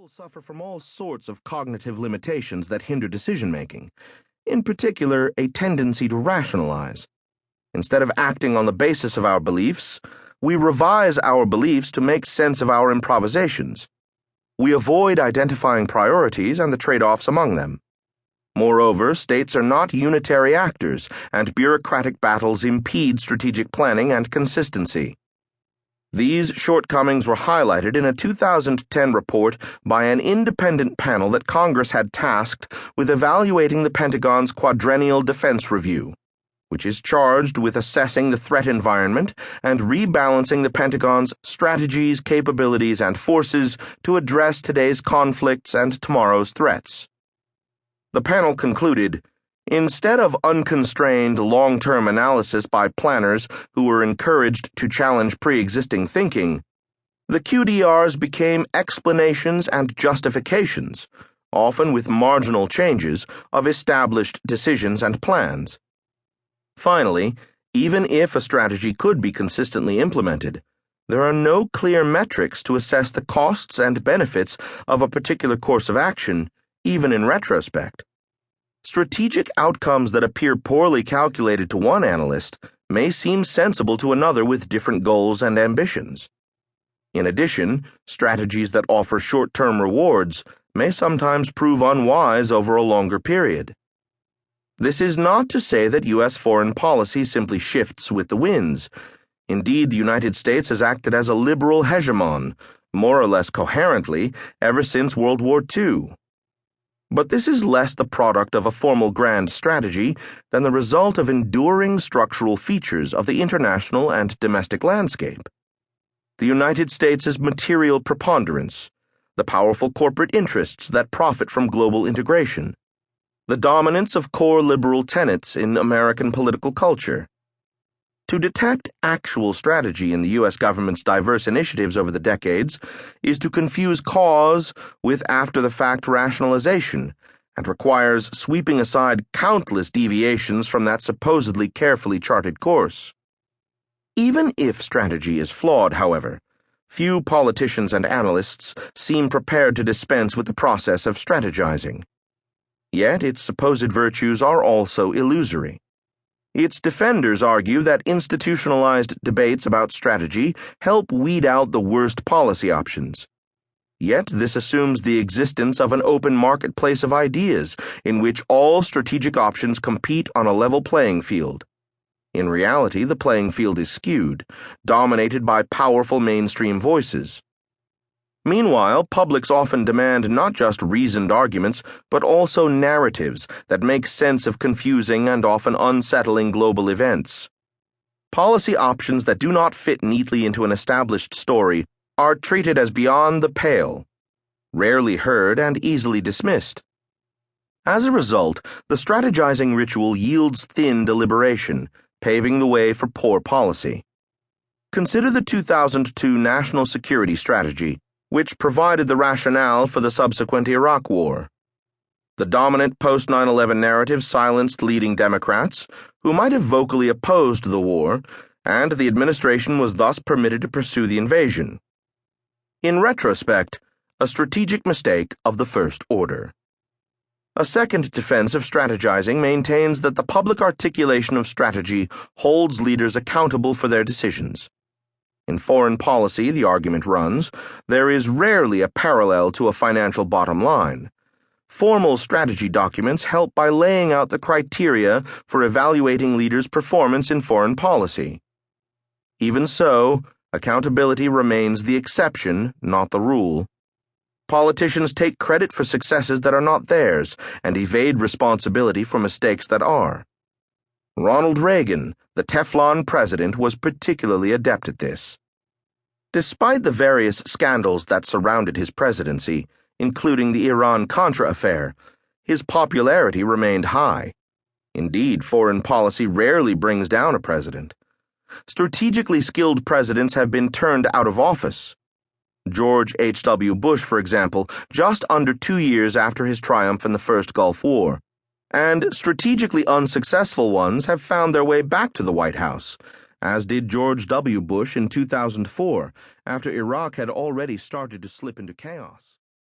People suffer from all sorts of cognitive limitations that hinder decision-making, in particular, a tendency to rationalize. Instead of acting on the basis of our beliefs, we revise our beliefs to make sense of our improvisations. We avoid identifying priorities and the trade-offs among them. Moreover, states are not unitary actors, and bureaucratic battles impede strategic planning and consistency. These shortcomings were highlighted in a 2010 report by an independent panel that Congress had tasked with evaluating the Pentagon's Quadrennial Defense Review, which is charged with assessing the threat environment and rebalancing the Pentagon's strategies, capabilities, and forces to address today's conflicts and tomorrow's threats. The panel concluded, instead of unconstrained long-term analysis by planners who were encouraged to challenge pre-existing thinking, the QDRs became explanations and justifications, often with marginal changes, of established decisions and plans. Finally, even if a strategy could be consistently implemented, there are no clear metrics to assess the costs and benefits of a particular course of action, even in retrospect. Strategic outcomes that appear poorly calculated to one analyst may seem sensible to another with different goals and ambitions. In addition, strategies that offer short-term rewards may sometimes prove unwise over a longer period. This is not to say that U.S. foreign policy simply shifts with the winds. Indeed, the United States has acted as a liberal hegemon, more or less coherently, ever since World War II. But this is less the product of a formal grand strategy than the result of enduring structural features of the international and domestic landscape. The United States' material preponderance, the powerful corporate interests that profit from global integration, the dominance of core liberal tenets in American political culture. To detect actual strategy in the U.S. government's diverse initiatives over the decades is to confuse cause with after-the-fact rationalization and requires sweeping aside countless deviations from that supposedly carefully charted course. Even if strategy is flawed, however, few politicians and analysts seem prepared to dispense with the process of strategizing. Yet its supposed virtues are also illusory. Its defenders argue that institutionalized debates about strategy help weed out the worst policy options. Yet this assumes the existence of an open marketplace of ideas in which all strategic options compete on a level playing field. In reality, the playing field is skewed, dominated by powerful mainstream voices. Meanwhile, publics often demand not just reasoned arguments, but also narratives that make sense of confusing and often unsettling global events. Policy options that do not fit neatly into an established story are treated as beyond the pale, rarely heard, and easily dismissed. As a result, the strategizing ritual yields thin deliberation, paving the way for poor policy. Consider the 2002 National Security Strategy, which provided the rationale for the subsequent Iraq War. The dominant post-9/11 narrative silenced leading Democrats, who might have vocally opposed the war, and the administration was thus permitted to pursue the invasion. In retrospect, a strategic mistake of the first order. A second defense of strategizing maintains that the public articulation of strategy holds leaders accountable for their decisions. In foreign policy, the argument runs, there is rarely a parallel to a financial bottom line. Formal strategy documents help by laying out the criteria for evaluating leaders' performance in foreign policy. Even so, accountability remains the exception, not the rule. Politicians take credit for successes that are not theirs and evade responsibility for mistakes that are. Ronald Reagan, the Teflon president, was particularly adept at this. Despite the various scandals that surrounded his presidency, including the Iran-Contra affair, his popularity remained high. Indeed, foreign policy rarely brings down a president. Strategically skilled presidents have been turned out of office. George H.W. Bush, for example, just under 2 years after his triumph in the First Gulf War. And strategically unsuccessful ones have found their way back to the White House, as did George W. Bush in 2004, after Iraq had already started to slip into chaos.